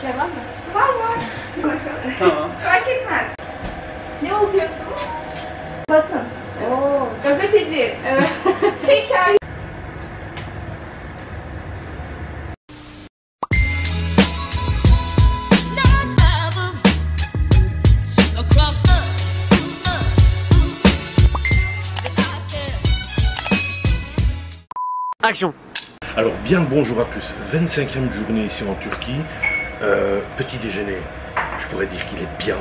Devam mı? Var. Tamam. Fark etmez. Ne okuyorsunuz? Basın. Oo, gazeteci. Evet. Şeker. Action. Alors bien le bonjour à tous, 25e journée ici en Turquie, petit déjeuner, je pourrais dire qu'il est bien,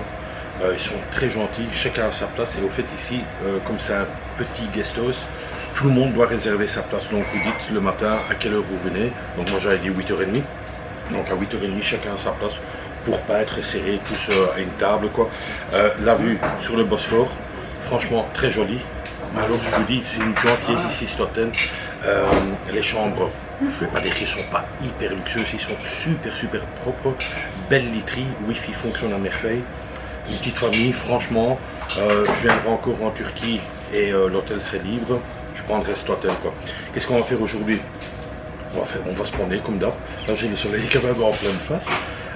ils sont très gentils, chacun à sa place et au fait ici, comme c'est un petit guest house, tout le monde doit réserver sa place, donc vous dites le matin à quelle heure vous venez, donc moi j'avais dit 8h30, donc à 8h30 chacun à sa place pour pas être serrés tous à une table quoi. La vue sur le Bosphore, franchement très jolie. Alors je vous dis, c'est une gentillesse ici cet hôtel. Les chambres, je ne vais pas dire qu'elles ne sont pas hyper luxueuses, ils sont super propres, belle literie, Wi-Fi fonctionne à merveille. Une petite famille, franchement, je viendrai encore en Turquie et l'hôtel serait libre, je prendrai cet hôtel quoi. Qu'est-ce qu'on va faire aujourd'hui? On va se promener comme d'hab. Là j'ai le soleil quand même en pleine face.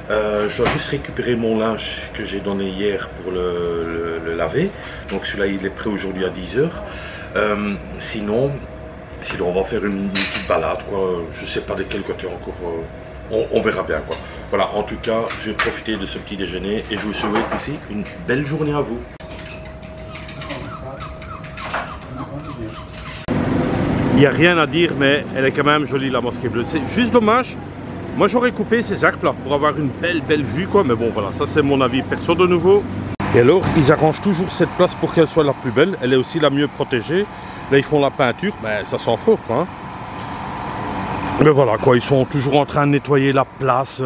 Je dois juste récupérer mon linge que j'ai donné hier pour le laver. Donc celui-là il est prêt aujourd'hui à 10h. Sinon on va faire une petite balade quoi. Je sais pas de quel côté encore. On verra bien quoi. Voilà, en tout cas, je vais profiter de ce petit déjeuner et je vous souhaite aussi une belle journée à vous. Il n'y a rien à dire, mais elle est quand même jolie la mosquée bleue. C'est juste dommage. Moi j'aurais coupé ces arbres là pour avoir une belle vue quoi, mais bon voilà, ça c'est mon avis perso de nouveau. Et alors ils arrangent toujours cette place pour qu'elle soit la plus belle, elle est aussi la mieux protégée. Là ils font la peinture, mais ça sent fort quoi. Hein. Mais voilà quoi, ils sont toujours en train de nettoyer la place.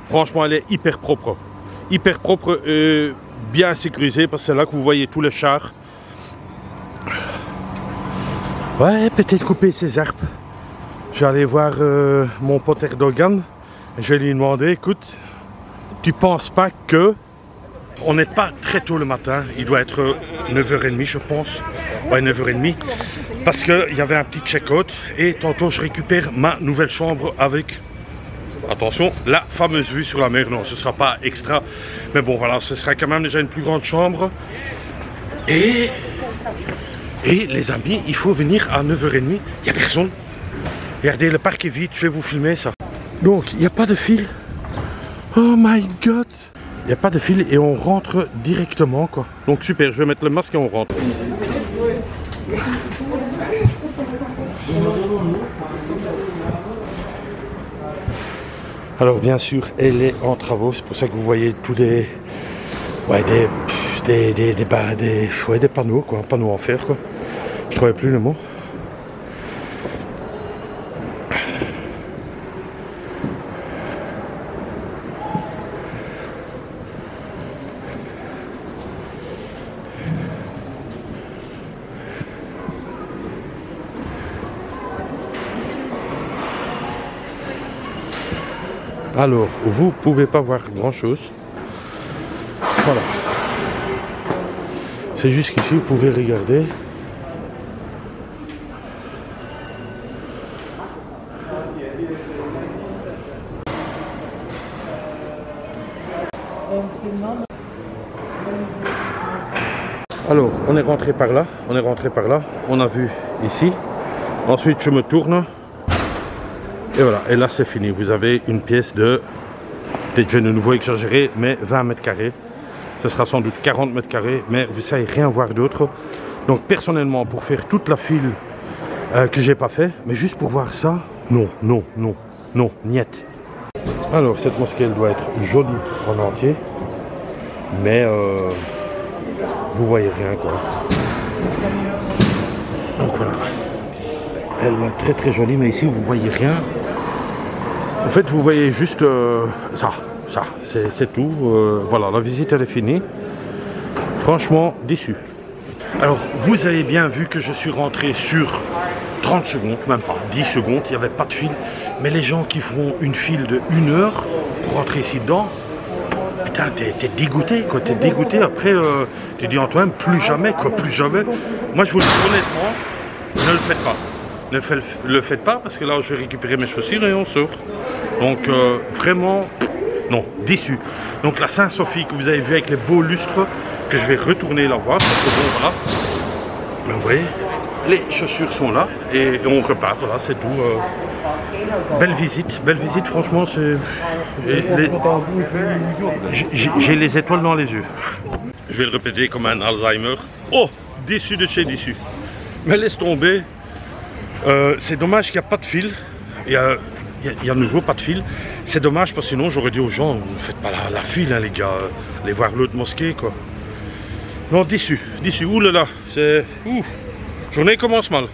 Franchement elle est hyper propre et bien sécurisée parce que c'est là que vous voyez tous les chars. Ouais, peut-être couper ces arbres. Je vais aller voir mon pote Erdogan et je vais lui demander, écoute, tu penses pas que... On n'est pas très tôt le matin, il doit être 9h30 je pense, ouais 9h30, parce qu'il y avait un petit check-out et tantôt je récupère ma nouvelle chambre avec, attention, la fameuse vue sur la mer. Non, ce sera pas extra, mais bon voilà, ce sera quand même déjà une plus grande chambre. Et les amis, il faut venir à 9h30, il n'y a personne. Regardez, le parc est vide, je vais vous filmer ça. Donc, il n'y a pas de fil. Oh my god. Il n'y a pas de fil et on rentre directement quoi. Donc super, je vais mettre le masque et on rentre. Alors bien sûr, elle est en travaux, c'est pour ça que vous voyez tous des... Ouais, des panneaux quoi, panneaux en fer quoi. Je ne trouvais plus le mot. Alors, vous pouvez pas voir grand chose. Voilà. C'est juste qu'ici, vous pouvez regarder. Alors, on est rentré par là, on a vu ici. Ensuite, je me tourne. Et voilà, et là c'est fini. Vous avez une pièce de, peut-être je vais de nouveau exagérer, mais 20 mètres carrés. Ce sera sans doute 40 mètres carrés, mais vous savez rien voir d'autre. Donc personnellement, pour faire toute la file que j'ai pas fait, mais juste pour voir ça, non, niet. Alors cette mosquée, elle doit être jolie en entier, mais vous voyez rien quoi. Donc voilà. Elle va être très jolie, mais ici vous voyez rien. En fait vous voyez juste ça c'est tout. Voilà, la visite elle est finie. Franchement déçu. Alors vous avez bien vu que je suis rentré sur 30 secondes, même pas 10 secondes, il n'y avait pas de file. Mais les gens qui font une file de 1 heure pour rentrer ici dedans, putain t'es dégoûté quoi, t'es dégoûté. Après tu dis en toi-même plus jamais quoi, plus jamais. Moi je vous le dis honnêtement, ne le faites pas. Ne le faites pas parce que là je vais récupérer mes chaussures et on sort. Donc vraiment non, déçu. Donc la Saint-Sophie que vous avez vu avec les beaux lustres, que je vais retourner la voir, parce que bon, voilà. Mais vous voyez, les chaussures sont là, et on repart, voilà, c'est tout. Belle visite, franchement, c'est... J'ai les étoiles dans les yeux. Je vais le répéter comme un Alzheimer. Oh, déçu de chez déçu. Mais laisse tomber. C'est dommage qu'il n'y a pas de fil. Il y a de nouveau pas de fil. C'est dommage parce que sinon j'aurais dit aux gens, ne faites pas la file, hein, les gars. Allez voir l'autre mosquée, quoi. Non, déçu. Ouh là là, c'est... Ouh, journée commence mal.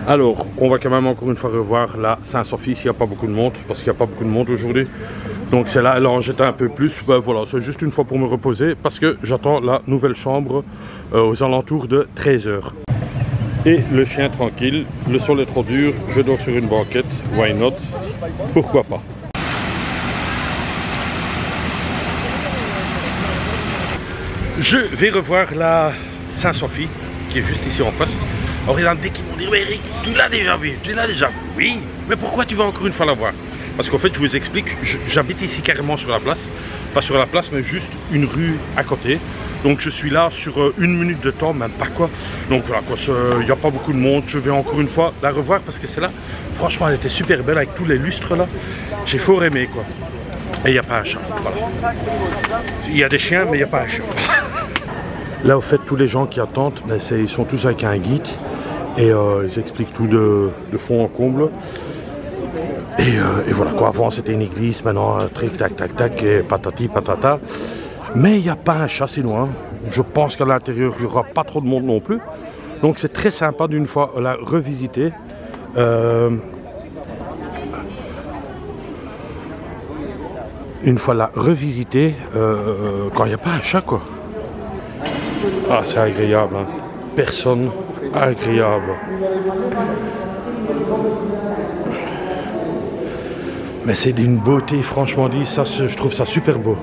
Alors, on va quand même encore une fois revoir la Saint-Sophie s'il n'y a pas beaucoup de monde, parce qu'il n'y a pas beaucoup de monde aujourd'hui. Donc c'est là, elle en jette un peu plus. Ben voilà, c'est juste une fois pour me reposer, parce que j'attends la nouvelle chambre aux alentours de 13 h. Et le chien tranquille, le sol est trop dur, je dors sur une banquette, why not? Pourquoi pas? Je vais revoir la Saint-Sophie, qui est juste ici en face. Alors il y en a des qui vont dire, mais Eric, tu l'as déjà vu, Oui, mais pourquoi tu vas encore une fois la voir? Parce qu'en fait, je vous explique, j'habite ici carrément sur la place. Pas sur la place, mais juste une rue à côté. Donc je suis là sur 1 minute de temps, même pas quoi. Donc voilà, quoi, il n'y a pas beaucoup de monde. Je vais encore une fois la revoir parce que c'est là. Franchement, elle était super belle avec tous les lustres là. J'ai fort aimé, quoi. Et il n'y a pas un chat. Voilà. Il y a des chiens, mais il n'y a pas un chat. Là, au fait, tous les gens qui attendent, ben, ils sont tous avec un guide. Et ils expliquent tout de fond en comble. Et voilà quoi, avant c'était une église, maintenant tric tac tac tac et patati patata. Mais il n'y a pas un chat si loin. Je pense qu'à l'intérieur il n'y aura pas trop de monde non plus. Donc c'est très sympa d'une fois la revisiter. Une fois la revisiter quand il n'y a pas un chat, quoi. Ah, c'est agréable, hein. Personne agréable. Mais c'est d'une beauté, franchement dit, ça, je trouve ça super beau.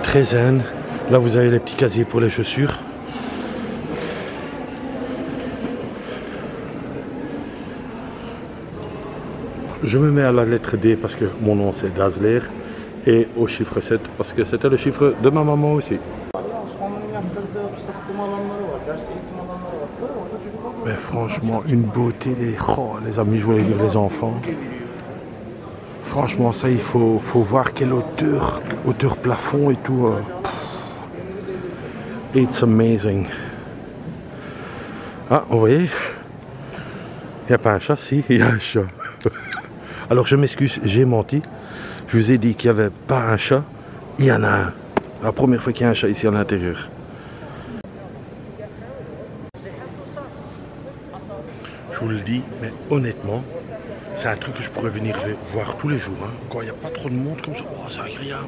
Très zen. Là, vous avez les petits casiers pour les chaussures. Je me mets à la lettre D parce que mon nom c'est Dazzler et au chiffre 7 parce que c'était le chiffre de ma maman aussi. Mais franchement, une beauté, les amis, je voulais dire les enfants. Franchement, ça, il faut voir quelle hauteur plafond et tout. It's amazing. Ah, vous voyez, il n'y a pas un chat, si, il y a un chat. Alors je m'excuse, j'ai menti. Je vous ai dit qu'il n'y avait pas un chat. Il y en a un. La première fois qu'il y a un chat ici à l'intérieur. Je vous le dis, mais honnêtement, c'est un truc que je pourrais venir voir tous les jours. Hein. Quand il n'y a pas trop de monde comme ça, oh, c'est agréable.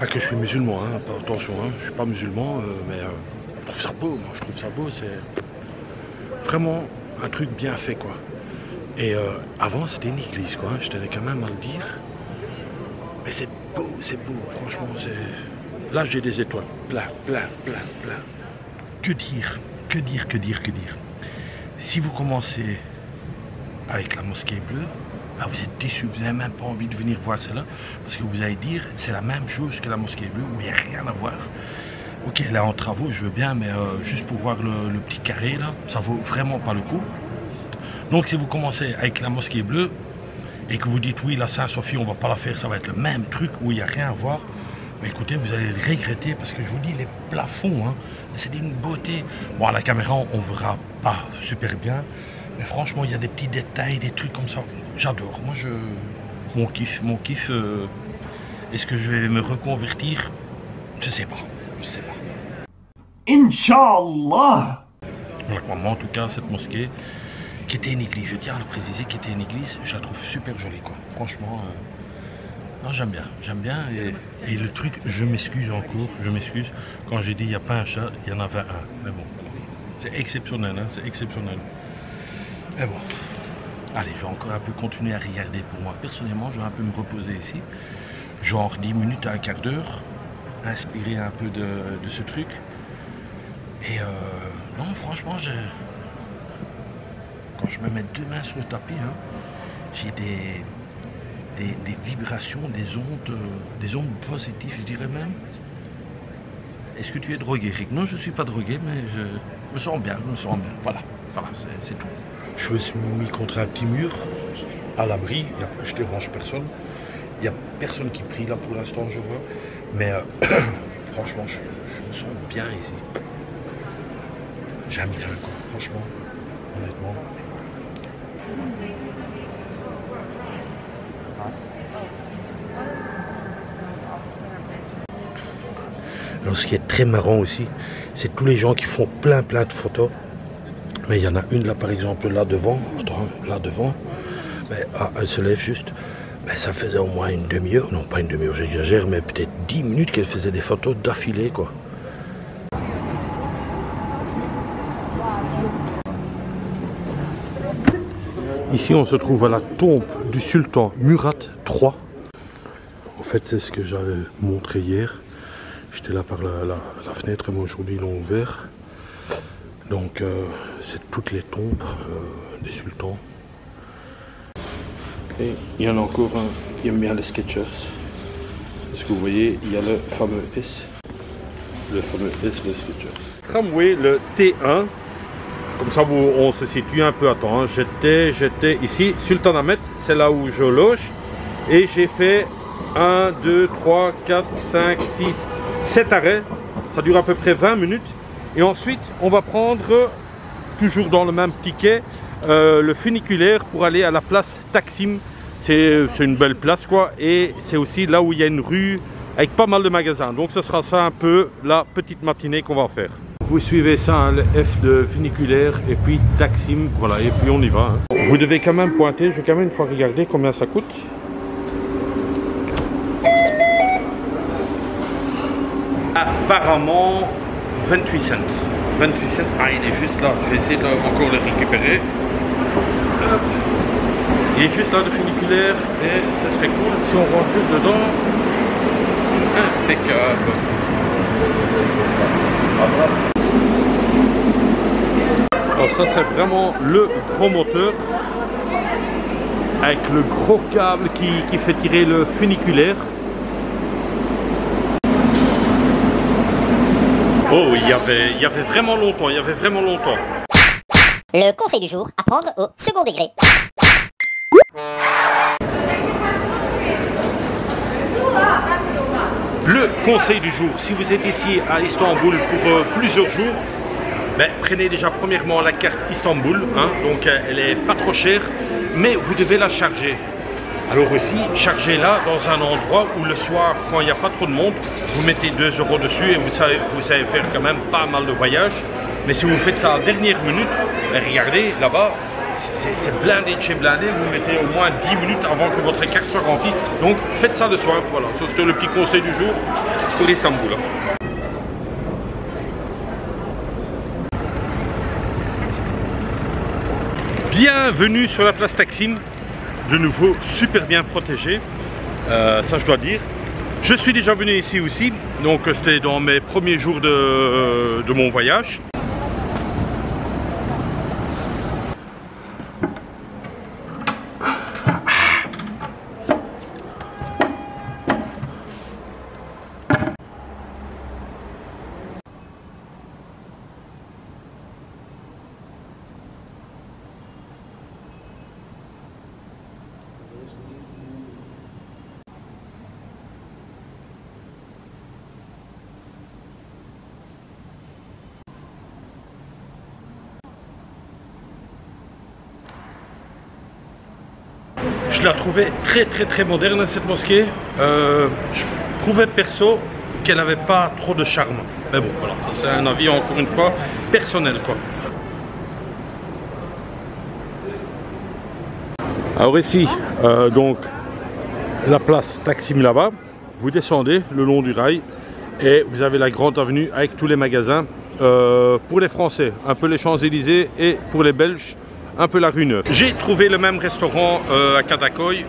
Pas que je suis musulman, hein, attention, hein, je ne suis pas musulman, mais je trouve ça beau. Moi, je trouve ça beau, c'est vraiment un truc bien fait, quoi. Et avant, c'était une église, quoi. Je tenais quand même à le dire. Mais c'est beau, franchement, c'est... Là, j'ai des étoiles, plein. Que dire. Si vous commencez avec la mosquée bleue, bah vous êtes déçus, vous n'avez même pas envie de venir voir celle-là, parce que vous allez dire, c'est la même chose que la mosquée bleue, où il n'y a rien à voir. Ok, elle est en travaux, je veux bien, mais juste pour voir le petit carré, là, ça vaut vraiment pas le coup. Donc si vous commencez avec la mosquée bleue, et que vous dites, oui, la Saint-Sophie, on va pas la faire, ça va être le même truc, où il n'y a rien à voir, mais écoutez, vous allez le regretter, parce que je vous dis, les plafonds, hein, c'est d'une beauté. Bon, à la caméra, on verra pas super bien, mais franchement, il y a des petits détails, des trucs comme ça. J'adore. Moi, mon kiff. Est-ce que je vais me reconvertir? Je sais pas. Inch'Allah. Voilà, moi, en tout cas, cette mosquée, qui était une église, je tiens à le préciser, qui était une église, je la trouve super jolie, quoi. Franchement, j'aime bien. Et le truc, je m'excuse encore, quand j'ai dit il n'y a pas un chat, il y en avait un. Mais bon, c'est exceptionnel, hein, c'est exceptionnel. Mais bon, allez, je vais encore un peu continuer à regarder pour moi. Personnellement, je vais un peu me reposer ici, genre 10 minutes à un quart d'heure, inspirer un peu de ce truc. Et non, franchement, quand je me mets 2 mains sur le tapis, hein, j'ai des vibrations, des ondes positives, je dirais même. Est-ce que tu es drogué, Rick? Non, je ne suis pas drogué, mais je me sens bien, Voilà, c'est tout. Je me suis mis contre un petit mur, à l'abri, je ne dérange personne. Il n'y a personne qui prie là pour l'instant, je vois. Mais franchement, je me sens bien ici. J'aime bien, quoi, franchement, honnêtement. Alors, ce qui est très marrant aussi, c'est tous les gens qui font plein de photos. Mais il y en a une là, par exemple, là devant. Attends, là devant. Mais, elle se lève juste. Mais ça faisait au moins une demi-heure. Non, pas une demi-heure, j'exagère, mais peut-être 10 minutes qu'elle faisait des photos d'affilée, quoi. Ici, on se trouve à la tombe du sultan Murat III. En fait, c'est ce que j'avais montré hier. J'étais là par la fenêtre, mais aujourd'hui ils l'ont ouvert. Donc c'est toutes les tombes des sultans. Et il y en a encore un qui aime bien les Skechers. Est-ce que vous voyez, il y a le fameux S. Le fameux S, le Skechers. Tramway, le T1. Comme ça, on se situe un peu à temps. Hein. J'étais ici, Sultanahmet, c'est là où je loge. Et j'ai fait 1, 2, 3, 4, 5, 6, 7 arrêts. Ça dure à peu près 20 minutes. Et ensuite, on va prendre, toujours dans le même ticket, le funiculaire pour aller à la place Taksim. C'est une belle place, quoi. Et c'est aussi là où il y a une rue avec pas mal de magasins. Donc ce sera ça un peu la petite matinée qu'on va faire. Vous suivez ça, hein, le F de funiculaire et puis Taksim, voilà, et puis on y va. Hein. Vous devez quand même pointer, je vais quand même une fois regarder combien ça coûte. Apparemment 28 cents. 28 cents, ah il est juste là, je vais essayer de encore le récupérer. Hop. Il est juste là de funiculaire et ça serait cool si on rentre juste dedans. Impeccable. Alors ça c'est vraiment le gros moteur avec le gros câble qui fait tirer le funiculaire. Oh, il y avait vraiment longtemps, Le conseil du jour, apprendre au second degré. Le conseil du jour, si vous êtes ici à Istanbul pour plusieurs jours, ben, prenez déjà premièrement la carte Istanbul, hein, donc elle est pas trop chère, mais vous devez la charger. Alors aussi, chargez-la dans un endroit où le soir, quand il n'y a pas trop de monde, vous mettez 2 € dessus et vous savez faire quand même pas mal de voyages. Mais si vous faites ça à la dernière minute, ben regardez là-bas, c'est blindé de chez blindé, vous mettez au moins 10 minutes avant que votre carte soit remplie. Donc faites ça le soir, voilà, ça c'était le petit conseil du jour pour Istanbul. Bienvenue sur la place Taksim, de nouveau super bien protégé, ça je dois dire. Je suis déjà venu ici aussi, donc c'était dans mes premiers jours de mon voyage. Je la trouvais très moderne cette mosquée. Je trouvais perso qu'elle n'avait pas trop de charme. Mais bon, voilà, ça c'est un avis encore une fois personnel, quoi. Alors ici, donc la place Taksim là-bas, vous descendez le long du rail et vous avez la grande avenue avec tous les magasins. Pour les Français, un peu les Champs-Élysées, et pour les Belges, un peu la rue Neuve. J'ai trouvé le même restaurant à Kadakoy,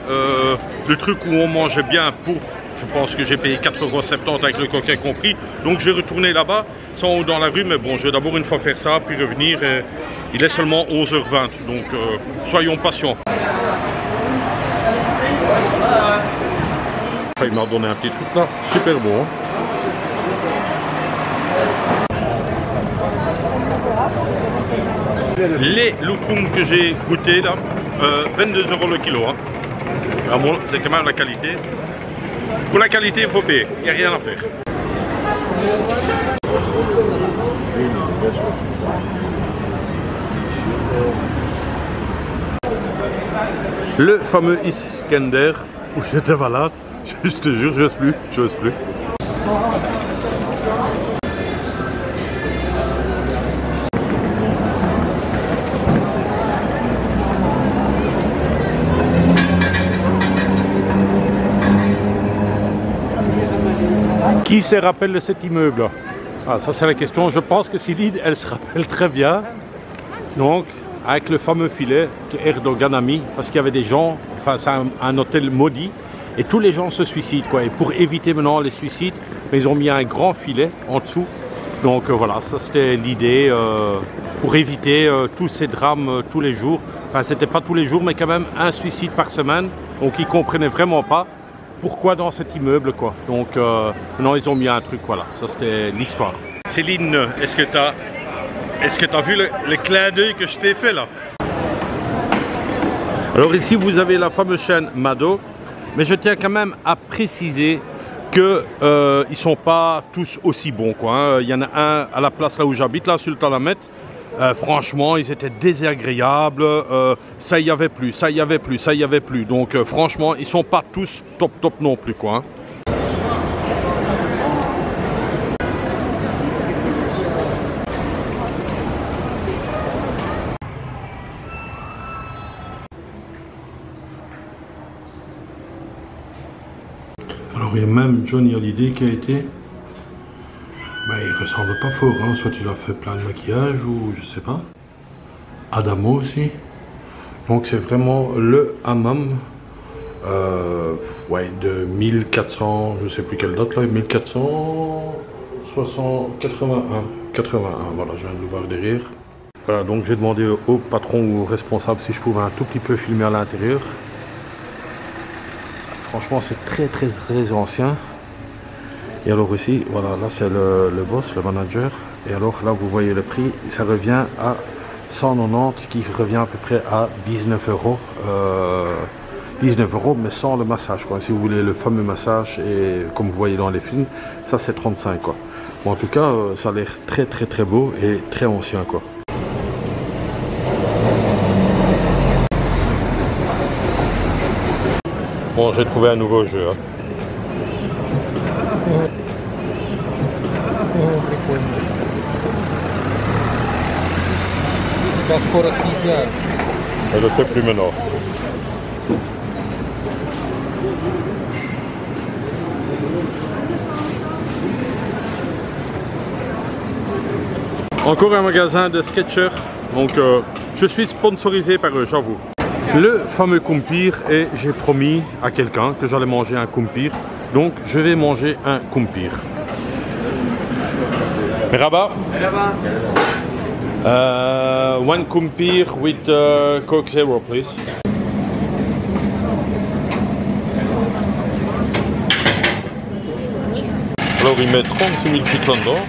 le truc où on mange bien pour je pense que j'ai payé 4,70 € avec le coquin compris. Donc je vais retourner là-bas, sans dans la rue, mais bon, je vais d'abord une fois faire ça, puis revenir. Il est seulement 11h20, donc soyons patients. Il m'a donné un petit truc là, super bon. Les loukoum que j'ai goûté là, 22 € le kilo. Hein. C'est quand même la qualité. Pour la qualité, il faut payer, il n'y a rien à faire. Le fameux Iskender, où j'étais malade, je te jure, je n'ose plus, je n'ose plus. Qui se rappelle de cet immeuble? Ah, ça c'est la question. Je pense que Céline, elle se rappelle très bien. Donc, avec le fameux filet qu'Erdogan a mis, parce qu'il y avait des gens, enfin c'est un hôtel maudit, et tous les gens se suicident, quoi. Et pour éviter maintenant les suicides, ils ont mis un grand filet en dessous. Donc voilà, ça c'était l'idée pour éviter tous ces drames tous les jours. Enfin, c'était pas tous les jours, mais quand même un suicide par semaine. Donc ils comprenaient vraiment pas pourquoi dans cet immeuble, quoi. Donc maintenant ils ont mis un truc, voilà, ça c'était l'histoire. Céline, est-ce que tu as vu le clin d'œil que je t'ai fait là? Alors ici vous avez la fameuse chaîne Mado, mais je tiens quand même à préciser que ils sont pas tous aussi bons, quoi, hein. Il y en a un à la place là où j'habite, là, Sultanahmet. Franchement, ils étaient désagréables, ça y avait plus, ça y avait plus, ça y avait plus. Donc franchement, ils sont pas tous top non plus, quoi, hein. Alors il y a même Johnny Hallyday qui a été... Ben, il ressemble pas fort, hein. Soit il a fait plein de maquillage ou je sais pas. Adamo aussi. Donc c'est vraiment le hammam ouais, de 1400, je sais plus quelle date là, 1481, voilà, je viens de le voir derrière. Voilà, donc j'ai demandé au patron ou au responsable si je pouvais un tout petit peu filmer à l'intérieur. Franchement c'est très ancien. Et alors ici, voilà, là c'est le boss, le manager. Et alors là vous voyez le prix, ça revient à 190, qui revient à peu près à 19 €. 19 € mais sans le massage, quoi. Si vous voulez le fameux massage, et comme vous voyez dans les films, ça c'est 35, quoi. Bon, en tout cas, ça a l'air très beau et très ancien, quoi. Bon, j'ai trouvé un nouveau jeu, hein. Je le fais plus maintenant. Encore un magasin de Skechers, donc je suis sponsorisé par eux, j'avoue. Le fameux kumpir, et j'ai promis à quelqu'un que j'allais manger un kumpir, donc je vais manger un kumpir. Merhaba. Merhaba. One kumpir with Coke Zero, please. Alors il met 36 000 pics là-dedans.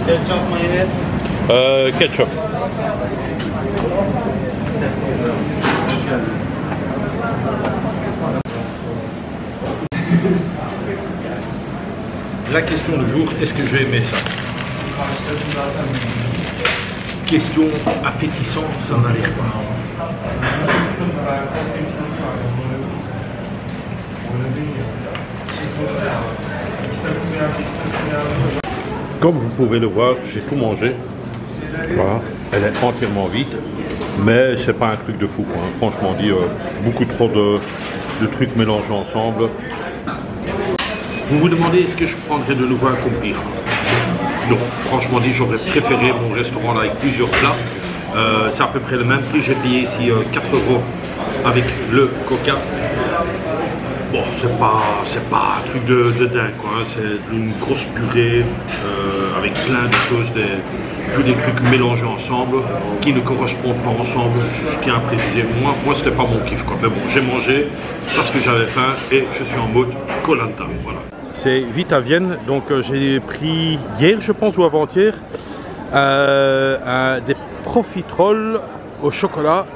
Ketchup, mayonnaise. Ketchup. La question du jour, est-ce que je vais aimer ça? Question appétissante, ça n'a l'air pas. Comme vous pouvez le voir, j'ai tout mangé. Voilà, elle est entièrement vide, mais c'est pas un truc de fou, quoi. Franchement dit, beaucoup trop de trucs mélangés ensemble. Vous vous demandez est-ce que je prendrai de nouveau un kumpir? non, franchement dit, j'aurais préféré mon restaurant là avec plusieurs plats. C'est à peu près le même prix. J'ai payé ici 4 € avec le coca. Bon, c'est pas un truc de dingue, quoi. Hein. C'est une grosse purée avec plein de choses, tous des trucs mélangés ensemble qui ne correspondent pas ensemble. Je tiens à préciser, moi c'était pas mon kiff, quoi. Mais bon, j'ai mangé parce que j'avais faim et je suis en mode Koh Lanta. Voilà. C'est vite à Vienne, donc j'ai pris hier, je pense, ou avant-hier, des profiteroles au chocolat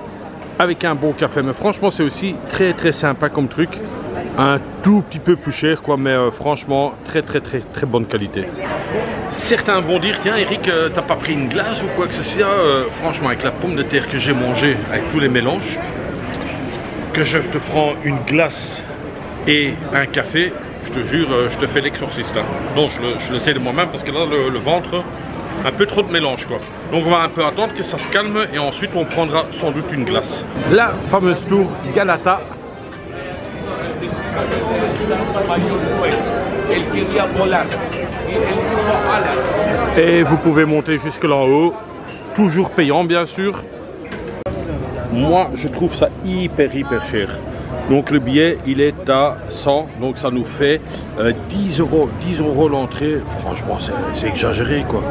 avec un bon café. Mais franchement, c'est aussi très très sympa comme truc. Un tout petit peu plus cher, quoi, mais franchement, très bonne qualité. Certains vont dire, tiens Eric, t'as pas pris une glace ou quoi que ce soit. Franchement, avec la pomme de terre que j'ai mangée, avec tous les mélanges, que je te prends une glace et un café, je te jure, je te fais l'exorciste. Hein. Non, je le sais de moi-même parce que là, le ventre, un peu trop de mélange, quoi. Donc on va un peu attendre que ça se calme et ensuite on prendra sans doute une glace. La fameuse tour Galata. Et vous pouvez monter jusque là en haut, toujours payant bien sûr. Moi je trouve ça hyper cher. Donc le billet il est à 100, donc ça nous fait 10 € l'entrée. Franchement c'est exagéré, quoi.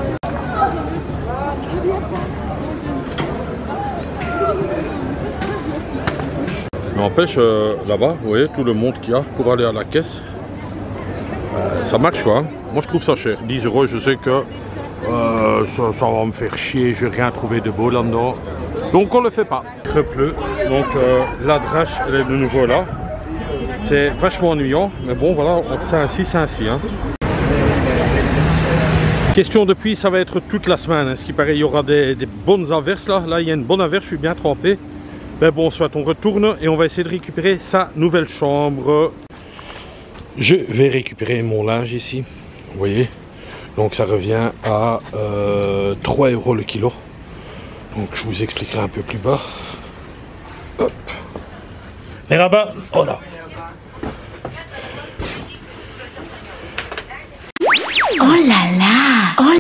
N'empêche, là-bas, vous voyez tout le monde qu'il y a pour aller à la caisse. Ça marche, quoi. Hein. Moi je trouve ça cher. 10 €, je sais que ça va me faire chier, je vais rien trouver de beau là-dedans. Donc on le fait pas. Il pleut, donc la drache elle est de nouveau là. C'est vachement ennuyant, mais bon voilà, c'est ainsi. Hein. Question de pluie, ça va être toute la semaine. Hein. Ce qui paraît, il y aura des bonnes averses là. Là il y a une bonne averse, je suis bien trempé. Mais bon, soit on retourne et on va essayer de récupérer sa nouvelle chambre. Je vais récupérer mon linge ici, vous voyez. Donc ça revient à 3 € le kilo. Donc je vous expliquerai un peu plus bas. Hop. Les rabats, oh là. Oh là là, oh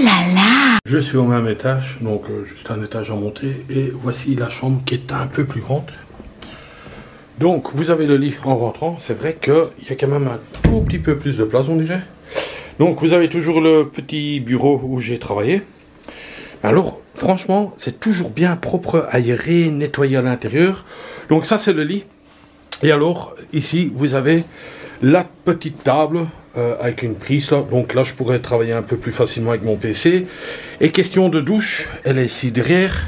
là là. Je suis au même étage, donc juste un étage à monter. Et voici la chambre qui est un peu plus grande. Donc vous avez le lit en rentrant. C'est vrai qu'il y a quand même un tout petit peu plus de place, on dirait. Donc vous avez toujours le petit bureau où j'ai travaillé. Alors franchement c'est toujours bien propre, aéré, nettoyé à l'intérieur. Donc ça c'est le lit. Et alors ici vous avez la petite table avec une prise là. Donc là je pourrais travailler un peu plus facilement avec mon PC. Et question de douche, elle est ici derrière.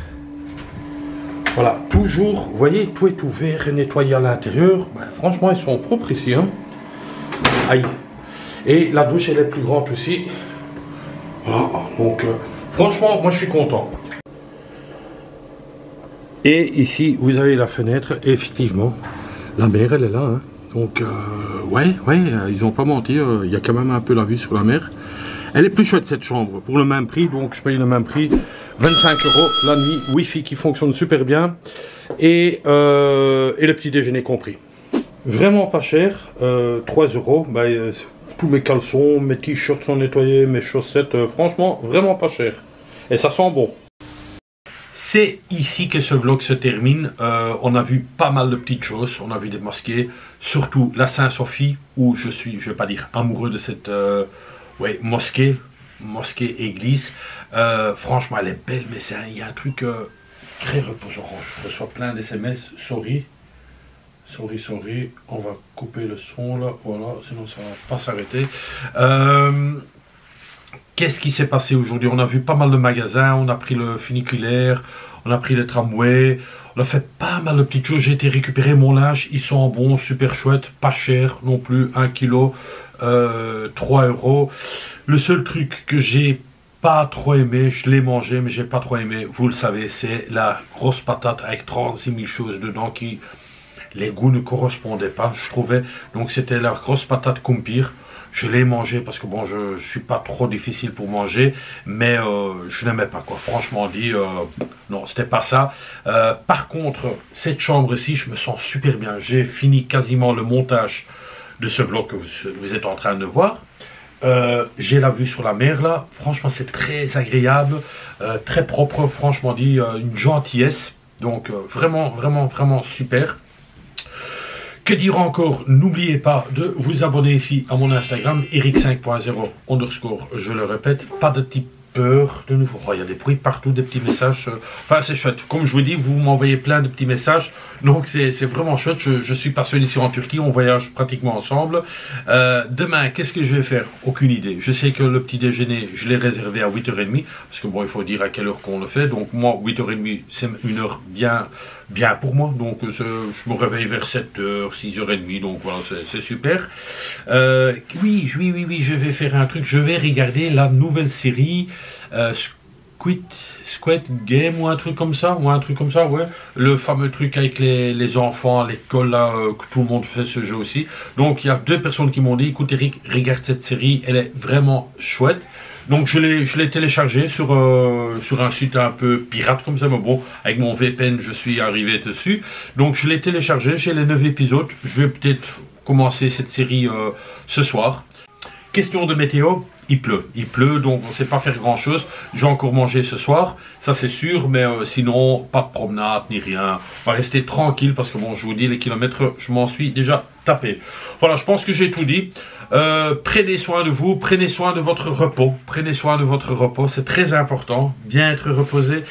Voilà, toujours, vous voyez, tout est ouvert et nettoyé à l'intérieur. Ben, franchement ils sont propres ici, hein. Aïe. Et la douche elle est plus grande aussi. Voilà, donc franchement moi je suis content. Et ici vous avez la fenêtre. Et effectivement la mer elle est là, hein. Donc ouais, ils n'ont pas menti, il y a quand même un peu la vue sur la mer. Elle est plus chouette cette chambre, pour le même prix, donc je paye le même prix, 25 € la nuit, Wi-Fi qui fonctionne super bien, et le petit déjeuner compris. Vraiment pas cher, 3 €, bah, tous mes caleçons, mes t-shirts sont nettoyés, mes chaussettes, franchement, vraiment pas cher. Et ça sent bon. C'est ici que ce vlog se termine. On a vu pas mal de petites choses. On a vu des mosquées, surtout la Saint-Sophie, où je suis, je vais pas dire amoureux de cette mosquée église. Franchement, elle est belle, mais il y a un truc très reposant. Je reçois plein d'SMS. Sorry. On va couper le son là. Voilà, sinon ça va pas s'arrêter. Qu'est-ce qui s'est passé aujourd'hui? On a vu pas mal de magasins, on a pris le funiculaire, on a pris le tramway, on a fait pas mal de petites choses. J'ai été récupérer mon linge, ils sont bons, super chouettes, pas cher non plus, 1 kg, 3 €. Le seul truc que j'ai pas trop aimé, je l'ai mangé mais j'ai pas trop aimé, vous le savez, c'est la grosse patate avec 36 000 choses dedans qui, les goûts ne correspondaient pas, je trouvais. Donc c'était la grosse patate kumpir. Je l'ai mangé parce que bon, je suis pas trop difficile pour manger, mais je n'aimais pas, quoi. Franchement dit, non, c'était pas ça. Par contre, cette chambre-ci, je me sens super bien. J'ai fini quasiment le montage de ce vlog que vous êtes en train de voir. J'ai la vue sur la mer là, franchement c'est très agréable, très propre, franchement dit, une gentillesse, donc vraiment, vraiment, vraiment super. Que dire encore? N'oubliez pas de vous abonner ici à mon Instagram, eric5.0_, je le répète, pas de tipeur de nouveau. Oh, il y a des bruits partout, des petits messages. Enfin, c'est chouette. Comme je vous dis, vous m'envoyez plein de petits messages. Donc, c'est vraiment chouette. Je suis pas seul ici en Turquie. On voyage pratiquement ensemble. Demain, qu'est-ce que je vais faire? Aucune idée. Je sais que le petit déjeuner, je l'ai réservé à 8h30. Parce que bon, il faut dire à quelle heure qu'on le fait. Donc, moi, 8h30, c'est une heure bien pour moi. Donc, je me réveille vers 7h, 6h30. Donc, voilà, c'est super. Oui, je vais faire un truc. Je vais regarder la nouvelle série Squid Game ou un truc comme ça, ouais. Le fameux truc avec les enfants à l'école, là, que tout le monde fait ce jeu aussi. Donc, il y a 2 personnes qui m'ont dit, écoute Eric, regarde cette série, elle est vraiment chouette. Donc, je l'ai téléchargé sur un site un peu pirate comme ça, mais bon, avec mon VPN, je suis arrivé dessus. Donc, je l'ai téléchargé, j'ai les 9 épisodes. Je vais peut-être commencer cette série ce soir. Question de météo, il pleut, donc on ne sait pas faire grand chose. J'ai encore mangé ce soir, ça c'est sûr, mais sinon, pas de promenade ni rien. On va rester tranquille parce que bon, je vous dis, les kilomètres, je m'en suis déjà tapé. Voilà, je pense que j'ai tout dit. Prenez soin de vous, prenez soin de votre repos, c'est très important, bien être reposé.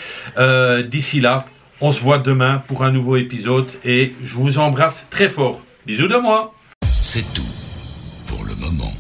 D'ici là, on se voit demain pour un nouveau épisode et je vous embrasse très fort. Bisous de moi. C'est tout pour le moment.